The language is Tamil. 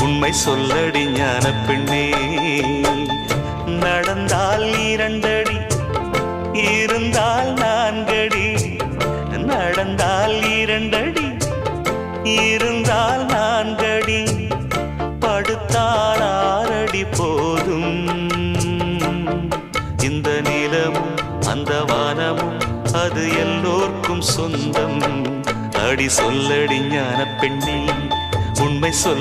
உண்மை சொல்லடி ஞான பெண்ணே. நடந்தால் 2 அடி, இருந்தால் 4 அடி. நடந்தால் 2 அடி, இருந்தால் 4 அடி. படுத்தால் 6 அடி போதும். இந்த நிலமும் அந்த வானமும் அது எல்லோர்க்கும் சொந்தம். அடி சொல்லடி ஞான பெண்ணே, உண்மை சொல்.